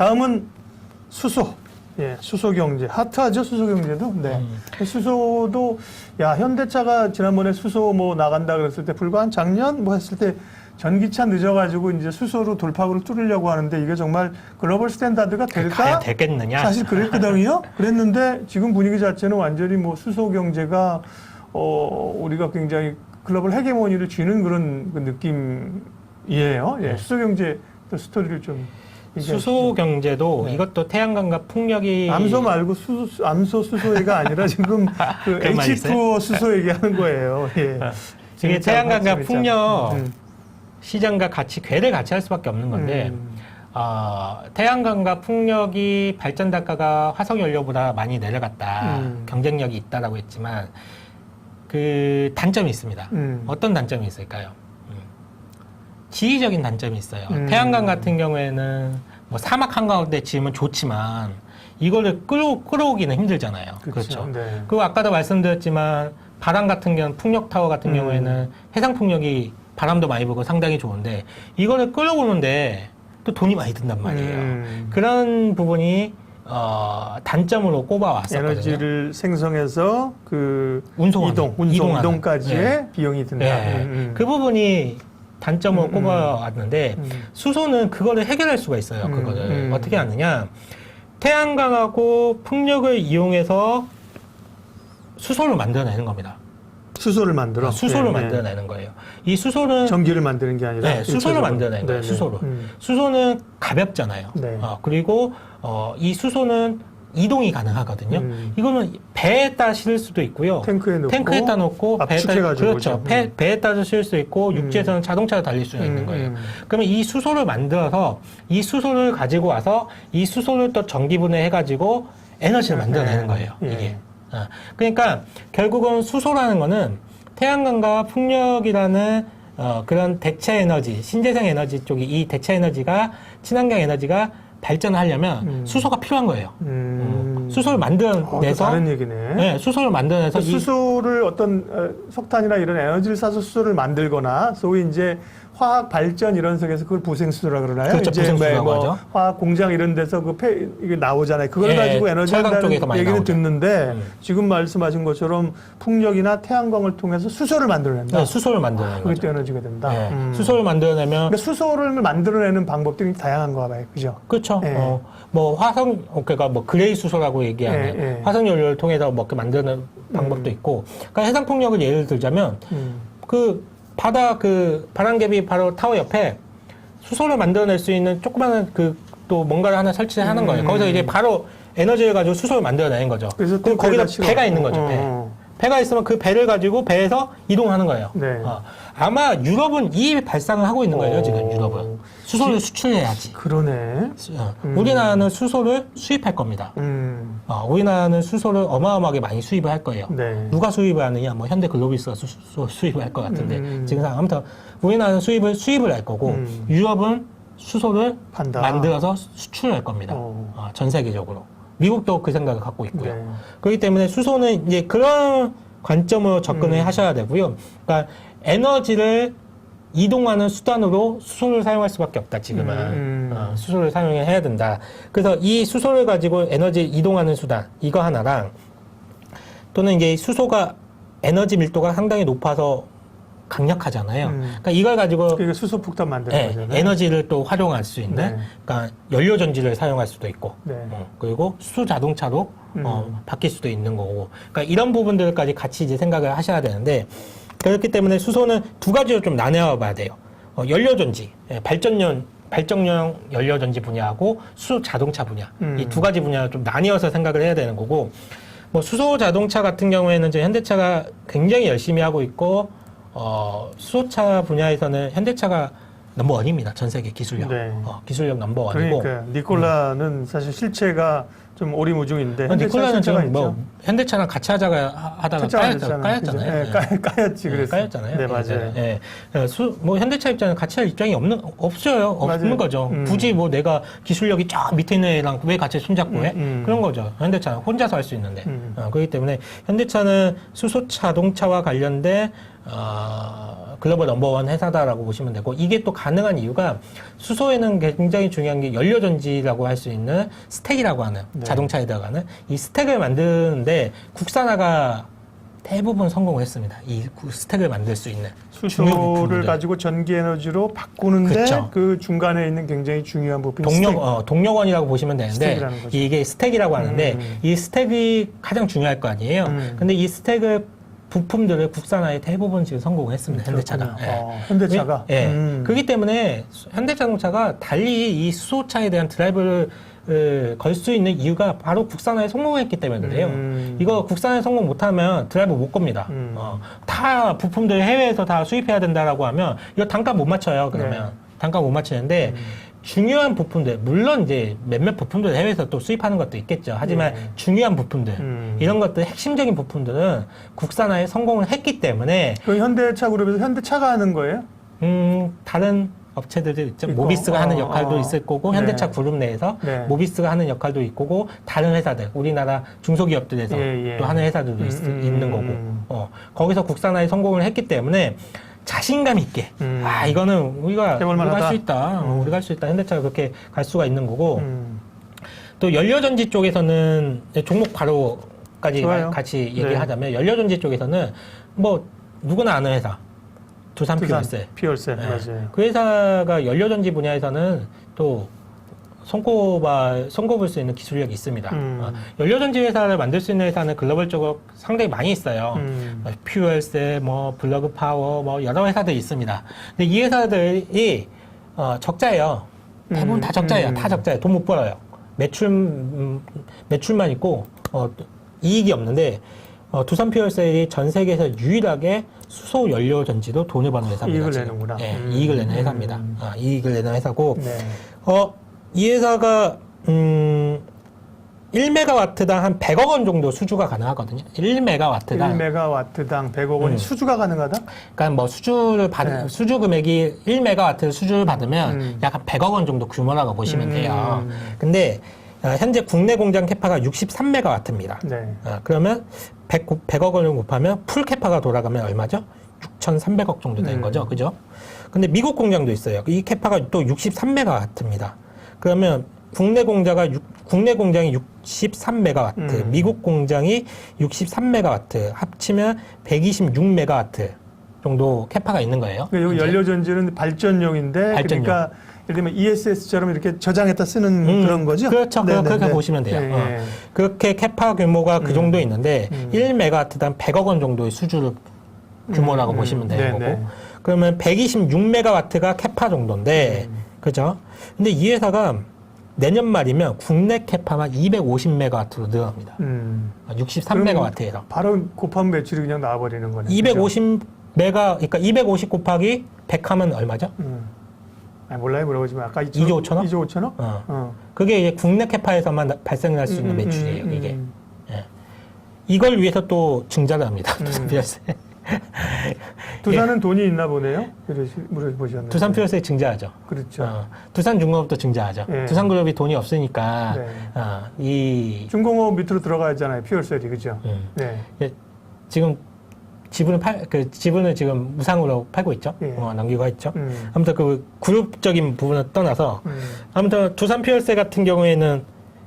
다음은 수소. 예, 수소 경제. 핫하죠, 수소 경제도. 네. 수소도, 야, 현대차가 지난번에 수소 뭐 나간다 그랬을 때 불과 한 작년 뭐 했을 때 전기차 늦어가지고 이제 수소로 돌파구를 뚫으려고 하는데 이게 정말 글로벌 스탠다드가 될까? 가야 되겠느냐? 사실 그랬거든요. 그랬는데 지금 분위기 자체는 완전히 뭐 수소 경제가, 우리가 굉장히 글로벌 헤게모니를 쥐는 그런 그 느낌이에요. 예, 수소 경제 스토리를 좀. 수소 경제도 네. 이것도 태양광과 풍력이 암소 말고 암소 수소 얘기가 아니라 지금 그 그런 말 H2O 수소 얘기하는 거예요. 예. 이게 태양광과 풍력 음. 시장과 같이 궤를 같이 할 수밖에 없는 건데 태양광과 풍력이 발전 단가가 화석 연료보다 많이 내려갔다. 경쟁력이 있다라고 했지만 그 단점이 있습니다. 어떤 단점이 있을까요? 지리적인 단점이 있어요. 태양광 같은 경우에는 뭐 사막 한가운데 지으면 좋지만 이거를 끌어오기는 힘들잖아요. 그렇죠. 네. 그리고 아까도 말씀드렸지만 바람 같은 경우는 풍력타워 같은 경우에는 해상 풍력이 바람도 많이 불고 상당히 좋은데 이거를 끌어오는데 또 돈이 많이 든단 말이에요. 그런 부분이 단점으로 꼽아왔었거든요. 에너지를 생성해서 그 운송하는, 이동까지의 네. 비용이 든다. 네. 그 부분이 단점으로 꼽아왔는데 수소는 그거를 해결할 수가 있어요. 그거를 어떻게 하느냐? 태양광하고 풍력을 이용해서 수소를 만들어내는 겁니다. 수소를 만들어. 수소를 네, 만들어내는 거예요. 이 수소는 전기를 만드는 게 아니라 네, 수소를 만들어내는 거예요. 수소로. 수소는 가볍잖아요. 네. 그리고 이 수소는 이동이 가능하거든요. 이거는 배에다 실을 수도 있고요. 탱크에다 놓고 압축해가지고 그렇죠. 배에다 실을 수 있고 육지에서는 자동차로 달릴 수 있는 거예요. 그러면 이 수소를 만들어서 이 수소를 가지고 와서 이 수소를 또 전기 분해해가지고 에너지를 만들어내는 거예요. 이게. 그러니까 결국은 수소라는 거는 태양광과 풍력이라는 그런 대체 에너지, 신재생 에너지 쪽이 이 대체 에너지가 친환경 에너지가 발전하려면 수소가 필요한 거예요. 수소를 만들어내서 다른 얘기네. 네, 수소를 만들어내서 수소를 어떤 석탄이나 이런 에너지를 싸서 수소를 만들거나 소위 이제 화학 발전 이런 속에서 그걸 부생수소라 그러나요? 그렇죠, 이제 부생수소라고 하죠. 화학 공장 이런 데서 이게 나오잖아요. 그걸 가지고 에너지 한다는 얘기는 나오죠. 듣는데 지금 말씀하신 것처럼 풍력이나 태양광을 통해서 수소를 만들어낸다. 네, 수소를 만들어내는 그게 거죠. 또 에너지가 된다. 네, 수소를 만들어내면 그러니까 수소를 만들어내는 방법들이 다양한가 봐요. 그죠? 그렇죠. 네. 뭐 화석, 그러니까 뭐 그레이 수소라고 얘기하는 화석 연료를 통해서 뭐 만드는 방법도 있고, 그러니까 해상 풍력을 예를 들자면 그 바다 그 바람개비 바로 타워 옆에 수소를 만들어낼 수 있는 조그마한 그 또 뭔가를 하나 설치하는 거예요. 거기서 이제 바로 에너지를 가지고 수소를 만들어내는 거죠. 그래서 그럼 거기다 배가 있는 거죠. 배가 있으면 그 배를 가지고 배에서 이동하는 거예요. 네. 아마 유럽은 이 발상을 하고 있는 거예요. 지금 유럽은 수소를 수출해야지. 그러네. 우리나라는 수소를 수입할 겁니다. 우리나라는 수소를 어마어마하게 많이 수입을 할 거예요. 네. 누가 수입을 하느냐? 뭐 현대글로비스가 수입을 할 것 같은데 지금 아무튼 우리나라는 수입을 할 거고 유럽은 수소를 만들어서 수출할 겁니다. 전 세계적으로. 미국도 그 생각을 갖고 있고요. 네. 그렇기 때문에 수소는 이제 그런 관점으로 접근을 하셔야 되고요. 그러니까 에너지를 이동하는 수단으로 수소를 사용할 수밖에 없다, 지금은. 수소를 사용해야 된다. 그래서 이 수소를 가지고 에너지 이동하는 수단, 이거 하나랑 또는 이제 수소가 에너지 밀도가 상당히 높아서 강력하잖아요. 그러니까 이걸 가지고 그러니까 수소 폭탄 만드는 거잖아요. 에너지를 또 활용할 수 있는, 네. 그러니까 연료 전지를 사용할 수도 있고, 네. 그리고 수소 자동차로 바뀔 수도 있는 거고, 그러니까 이런 부분들까지 같이 이제 생각을 하셔야 되는데 그렇기 때문에 수소는 두 가지로 좀 나뉘어 봐야 돼요. 연료 전지, 발전용 연료 전지 분야하고 수소 자동차 분야, 이 두 가지 분야를 좀 나뉘어서 생각을 해야 되는 거고, 뭐 수소 자동차 같은 경우에는 이제 현대차가 굉장히 열심히 하고 있고. 수소차 분야에서는 현대차가 넘버원입니다. 전 세계 기술력. 네. 기술력 넘버원이고. 그러니까 니콜라는 사실 실체가 좀 오리무중인데 니콜라는 지금 뭐 현대차랑 같이 하다가 까였잖아요. 까였지 그래서. 까였잖아요. 네, 맞아요. 예. 뭐 현대차 입장은 같이 할 입장이 없어요. 없는 거죠. 굳이 뭐 내가 기술력이 쫙 밑에 있는 애랑 왜 같이 손잡고 해? 그런 거죠. 현대차는 혼자서 할 수 있는데. 그렇기 때문에 현대차는 수소 자동차와 관련된 글로벌 넘버원 회사다라고 보시면 되고, 이게 또 가능한 이유가 수소에는 굉장히 중요한 게 연료전지라고 할 수 있는 스택이라고 하는 네. 자동차에 들어가는 이 스택을 만드는데 국산화가 대부분 성공했습니다. 이 스택을 만들 수 있는 중요 수소를 부품들. 가지고 전기 에너지로 바꾸는데 그쵸. 그 중간에 있는 굉장히 중요한 부분이 동력원이라고 보시면 되는데 스택이라는 거죠. 이게 스택이라고 하는데 이 스택이 가장 중요할 거 아니에요. 근데 이 스택을 부품들을 국산화에 대부분 지금 성공했습니다. 현대차가. 현대차가. 예. 그렇기 때문에 현대자동차가 달리 이 수소차에 대한 드라이브를 걸 수 있는 이유가 바로 국산화에 성공했기 때문에 그래요. 이거 국산화에 성공 못하면 드라이브 못 겁니다. 다 부품들 해외에서 다 수입해야 된다라고 하면 이거 단가 못 맞춰요. 그러면 네. 단가 못 맞추는데 중요한 부품들, 물론 이제 몇몇 부품들 해외에서 또 수입하는 것도 있겠죠. 하지만 중요한 부품들, 이런 것들 핵심적인 부품들은 국산화에 성공을 했기 때문에 그 현대차 그룹에서 현대차가 하는 거예요? 다른 업체들도 있죠. 있고. 모비스가 하는 역할도 있을 거고, 네. 현대차 그룹 내에서 네. 모비스가 하는 역할도 있고, 다른 회사들, 우리나라 중소기업들에서 예, 예. 또 하는 회사들도 있는 거고, 거기서 국산화에 성공을 했기 때문에 자신감 있게, 이거는 우리가 할 수 있다. 우리가 할 수 있다. 현대차가 그렇게 갈 수가 있는 거고, 또 연료전지 쪽에서는 종목 바로까지 좋아요. 같이 네. 얘기하자면, 연료전지 쪽에서는 뭐 두고나 아는 회사, 두산 퓨얼셀. 퓨얼셀, 네. 맞아요. 그 회사가 연료전지 분야에서는 또 손꼽을 수 있는 기술력이 있습니다. 연료전지 회사를 만들 수 있는 회사는 글로벌적으로 상당히 많이 있어요. 퓨얼셀, 뭐 블러그 파워, 뭐 여러 회사들이 있습니다. 근데 이 회사들이 적자예요. 대부분 다 적자예요. 다 적자예요. 돈 못 벌어요. 매출만 있고 이익이 없는데 두산 퓨얼셀이 전 세계에서 유일하게 수소 연료 전지로 돈을 버는 회사입니다. 이익을 지금. 내는구나. 네, 이익을 내는 회사입니다. 이익을 내는 회사고, 네. 이 회사가 1메가와트당 한 100억 원 정도 수주가 가능하거든요. 1메가와트당. 1메가와트당 100억 원이 수주가 가능하다? 그러니까 뭐 네. 수주 금액이 1메가와트 수주를 받으면 약 한 100억 원 정도 규모라고 보시면 돼요. 근데 현재 국내 공장 캐파가 63메가와트입니다. 네. 그러면 100억 원을 곱하면 풀 캐파가 돌아가면 얼마죠? 6,300억 정도 되는 거죠. 그죠? 근데 미국 공장도 있어요. 이 캐파가 또 63메가와트입니다. 그러면 국내 공장이 63메가와트, 미국 공장이 63메가와트, 합치면 126메가와트 정도 캐파가 있는 거예요. 그러니까 이 연료전지는 발전용인데, 발전용. 그러니까 예를 들면 ESS처럼 이렇게 저장했다 쓰는 그런 거죠? 그렇죠. 네, 그렇게 네, 네. 보시면 돼요. 예, 예. 그렇게 캐파 규모가 그 정도 있는데 1메가와트당 100억 원 정도의 수주를 규모라고 보시면 되는 네, 거고. 네. 그러면 126메가와트가 캐파 정도인데, 그죠? 근데 이 회사가 내년 말이면 국내 캐파만 250메가와트로 늘어납니다. 63메가와트에서. 바로 곱하면 매출이 그냥 나와버리는 거네. 250 곱하기 100 하면 얼마죠? 몰라요, 물어보지만 아까 2조 5천억? 2조 5천억? 그게 이제 국내 캐파에서만 발생할 수 있는 매출이에요, 이게. 예. 이걸 위해서 또 증자를 합니다. 두산 퓨얼셀. 두산은 돈이 있나 보네요? 물어보셨는데. 두산 퓨얼셀 증자하죠. 그렇죠. 두산중공업도 증자하죠. 예. 두산그룹이 돈이 없으니까 네. 중공업 밑으로 들어가야잖아요, 퓨얼셀이. 그죠? 네. 지금 지분을 지금 무상으로 팔고 있죠. 예. 넘기고 있죠. 아무튼 그 그룹적인 부분을 떠나서 아무튼 두산 퓨얼셀 같은 경우에는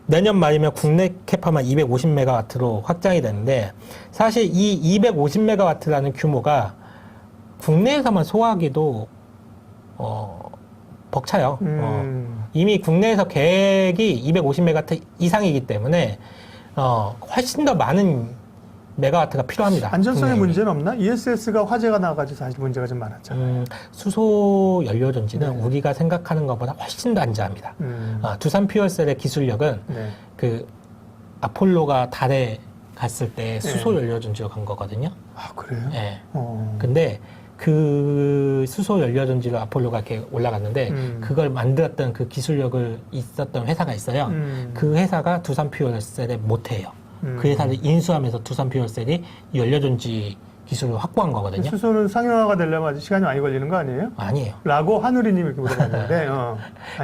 내년 말이면 국내 캐파만 250메가와트로 확장이 되는데 사실 이 250메가와트라는 규모가 국내에서만 소화하기도 벅차요. 이미 국내에서 계획이 250메가와트 이상이기 때문에 훨씬 더 많은 메가와트가 필요합니다. 안전성의 국내에. 문제는 없나? ESS가 화재가 나가지고 사실 문제가 좀 많았잖아요. 수소 연료 전지는 우리가 생각하는 것보다 훨씬 더 안전합니다. 두산 퓨얼셀의 기술력은 네. 그 아폴로가 달에 갔을 때 수소 연료 전지로 간 거거든요. 아, 그래요? 네. 근데 그 수소 연료 전지로 아폴로가 이렇게 올라갔는데 그걸 만들었던 그 기술력을 있었던 회사가 있어요. 그 회사가 두산 퓨얼셀의 모태예요. 그 회사를 인수하면서 두산 퓨얼셀이 연료전지 기술을 확보한 거거든요. 수소는 상용화가 되려면 아직 시간이 많이 걸리는 거 아니에요? 아니에요. 라고 한우리님이 이렇게 물어봤는데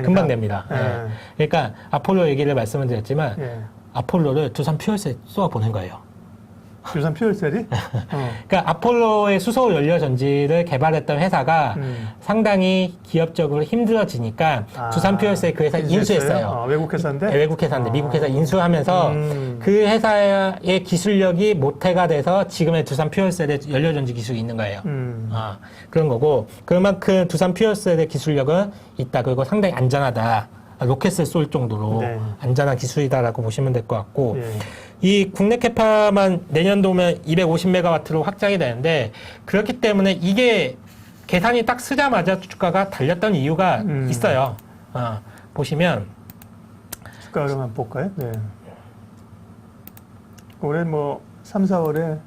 금방 됩니다. 예. 그러니까 아폴로 얘기를 말씀을 드렸지만 예. 아폴로를 두산 퓨얼셀에 쏘아 보낸 거예요. 두산 퓨얼셀이? 그러니까 아폴로의 수소 연료 전지를 개발했던 회사가 상당히 기업적으로 힘들어지니까 두산 퓨얼셀 그 회사 인수했어요. 외국 회사인데? 네, 외국 회사인데 미국 회사 인수하면서 그 회사의 기술력이 모태가 돼서 지금의 두산 퓨얼셀의 연료 전지 기술이 있는 거예요. 그런 거고 그만큼 두산 퓨얼셀의 기술력은 있다. 그리고 상당히 안전하다. 로켓을 쏠 정도로 네. 안전한 기술이다라고 보시면 될 것 같고 예. 이 국내 캐파만 내년도면 250메가와트로 확장이 되는데 그렇기 때문에 이게 계산이 딱 쓰자마자 주가가 달렸던 이유가 있어요. 보시면 주가 그러면 볼까요? 네. 올해 뭐 3, 4월에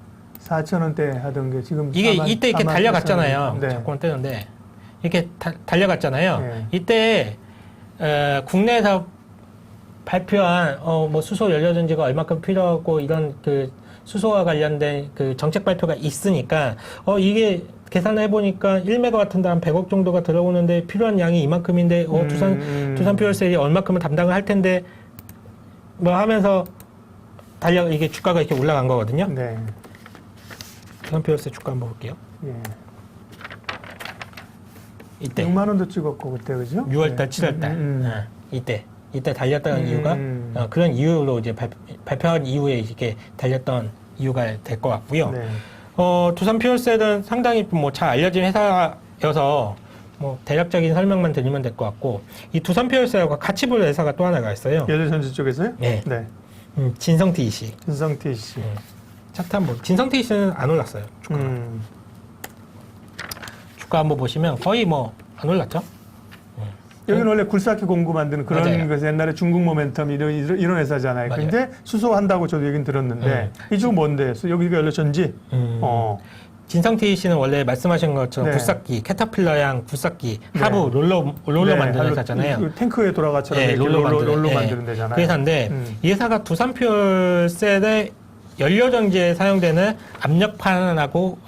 4,000원대 하던 게 지금 이게 4만, 이때 이렇게 4만 달려갔잖아요. 8,000원. 네. 자꾸만 뜨는데 이렇게 달려갔잖아요. 네. 이때 국내에서 발표한 뭐 수소 연료전지가 얼마큼 필요하고 이런 그 수소와 관련된 그 정책 발표가 있으니까 이게 계산해 보니까 1메가와트인데 한 100억 정도가 들어오는데 필요한 양이 이만큼인데 두산 퓨얼셀이 얼마큼을 담당을 할 텐데 뭐 하면서 이게 주가가 이렇게 올라간 거거든요. 네. 두산 퓨얼셀 주가 한번 볼게요. 예. 이때 6만 원도 찍었고 그때 그죠? 6월달, 네. 7월달 이때 달렸던 이유가 그런 이유로 이제 발표한 이후에 이렇게 달렸던 이유가 될 것 같고요. 네. 두산 퓨얼셀은 상당히 뭐 잘 알려진 회사여서 뭐 대략적인 설명만 드리면 될 것 같고 이 두산 퓨얼셀과 같이 볼 회사가 또 하나가 있어요. 연료전지 쪽에서요? 네. 네. 진성 TEC. 진성 TC. 차트 한번 진성 TEC는 안 올랐어요. 주가가. 주가 한번 보시면 거의 뭐 안 올랐죠. 여기는 원래 굴삭기 공구 만드는 그런 맞아요. 것이 옛날에 중국 모멘텀 이런 회사잖아요. 맞아요. 근데 수소한다고 저도 얘기는 들었는데 이쪽은 뭔데? 여기가 연료전지? 진성 TEC는 원래 말씀하신 것처럼 네. 굴삭기, 캐터필러양 굴삭기, 네. 하부 롤러 네, 만드는 회사잖아요. 그 탱크에 돌아가처럼 네, 이렇게 롤러 네. 만드는 데잖아요. 그 회사인데 이 회사가 두산 퓨얼셀의 연료전지에 사용되는 압력판하고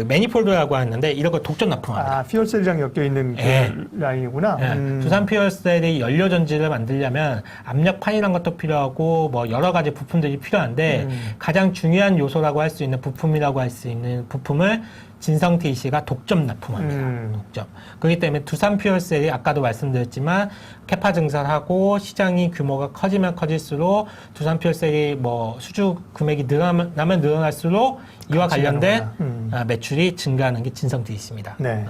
매니폴드라고 하는데 이런 걸 독점 납품합니다. 퓨얼셀이랑 엮여 있는 그 네. 라인이구나. 네. 두산 퓨얼셀이 연료전지를 만들려면 압력판이란 것도 필요하고 뭐 여러 가지 부품들이 필요한데 가장 중요한 요소라고 할 수 있는 부품이라고 할 수 있는 부품을 진성 TEC가 독점 납품합니다. 독점. 그렇기 때문에 두산 퓨얼셀이 아까도 말씀드렸지만 캐파 증설하고 시장이 규모가 커지면 커질수록 두산 퓨얼셀이 뭐 수주 금액이 늘어나면 늘어날수록 이와 관련된 매출이 증가하는 게 진성 TEC입니다. 네.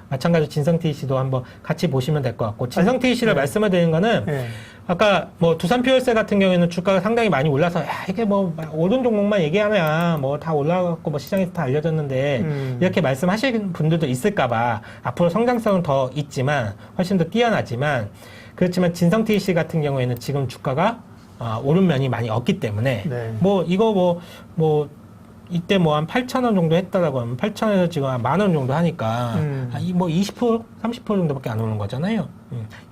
마찬가지로 진성 TEC도 한번 같이 보시면 될 것 같고 진성 TEC를 말씀을 드리는 거는 네. 아까 뭐 두산 퓨얼셀 같은 경우에는 주가가 상당히 많이 올라서 야, 이게 뭐 오른 종목만 얘기하냐 뭐 다 올라갔고 뭐 시장에서 다 알려졌는데 이렇게 말씀하시는 분들도 있을까봐 앞으로 성장성은 더 있지만 훨씬 더 뛰어나지만 그렇지만 진성 TEC 같은 경우에는 지금 주가가 오른 면이 많이 없기 때문에 네. 뭐 이거 뭐 이때 뭐 한 8,000원 정도 했다라고 하면 8,000원에서 지금 한 10,000원 정도 하니까 뭐 20%, 30% 정도밖에 안 오는 거잖아요.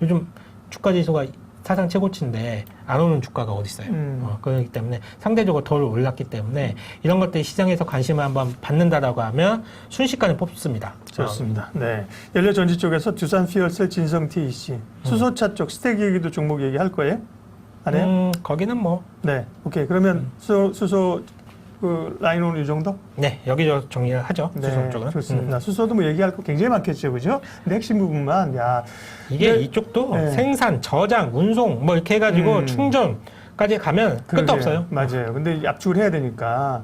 요즘 주가 지수가 사상 최고치인데 안 오는 주가가 어디 있어요. 그렇기 때문에 상대적으로 덜 올랐기 때문에 이런 것들이 시장에서 관심을 한번 받는다라고 하면 순식간에 뽑습니다. 좋습니다. 네. 연료전지 쪽에서 두산 퓨얼셀, 진성 TEC, 수소차 쪽 스택 얘기도 종목 얘기할 거예요? 안 해요? 거기는 뭐 네. 오케이. 그러면 수소 그 라인은 이 정도? 네, 여기저 정리를 하죠. 수소 쪽은. 좋습니다. 수소도 뭐 얘기할 거 굉장히 많겠죠, 그죠? 근데 핵심 부분만, 이게 근데- 이쪽도 네. 생산, 저장, 운송 뭐 이렇게 해가지고 충전까지 가면 끝도 그러게요. 없어요. 맞아요. 근데 압축을 해야 되니까